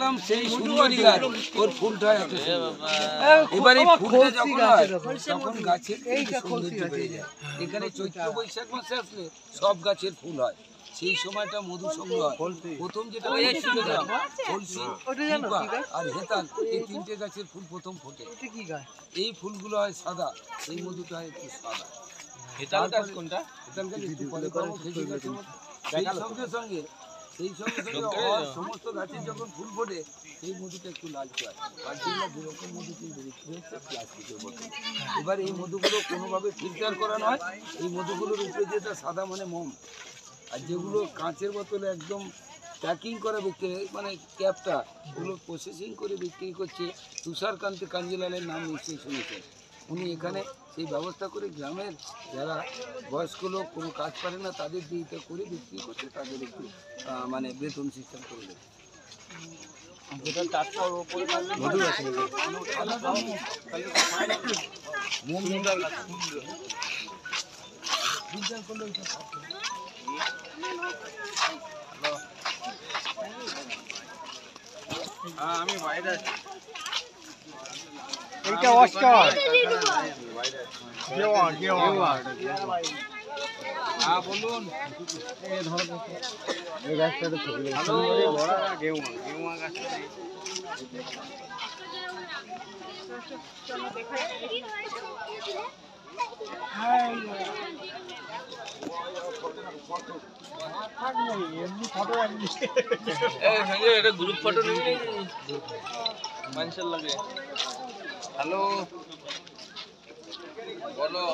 দেখালাম সেই সুন্দরী গাছ, ওর ফুলটা এত এবার এই ফুলটা যখন হয় তখন গাছের সৌন্দর্য বেড়ে যায়। এখানে চৈত্র বৈশাখ মাসে আসলে সব গাছের ফুল হয়, সেই সময়টা মধু সংগ্রহ হয়। প্রথম যেটা আর হেতাল, এই তিনটে গাছের ফুল প্রথম ফোটে। এই ফুলগুলো হয় সাদা, এই মধুটা হয় একটু সাদা। হেতাল গাছ কোনটা? হেতাল গাছ একটু পরে পাবো, খেজুর গাছের মতো। সেই সঙ্গে সমস্ত গাছের যখন ফুল ফোটে সেই মধুটা একটু লালচে হয়। কালচিল্লা যেরকম মধু কিন্তু বিক্রি হচ্ছে প্লাস্টিকের বোতল। এবার এই মধুগুলো কোনোভাবে ফিল্টার করানো হয়। এই মধুগুলোর উপরে যেটা সাদা মানে মোম, আর যেগুলো কাঁচের বোতলে একদম প্যাকিং করা বিক্রি, মানে ক্যাপটা, ওগুলো প্রসেসিং করে বিক্রি করছে তুষারকান্তি কাঞ্জিলালের নাম নিশ্চয়ই শুনেছেন। উনি এখানে সেই ব্যবস্থা করে গ্রামের যারা বয়স্ক লোক কোনো কাজ পারে না তাদের দিয়ে এটা করে বিক্রি করছে, তাদের একটু মানে বেতন সিস্টেম করে দেবে। যেটা টাটকা ওপরে মধু আছে আমি বাইরে আছি। এইটা অস্কার হ্যাঁ বলুন। এই ধরো এই গাছটা তো বড় গেউয়া গাছ। এটা গ্রুপ ফটো নিবি মানুষের লাগে। হ্যালো বলো।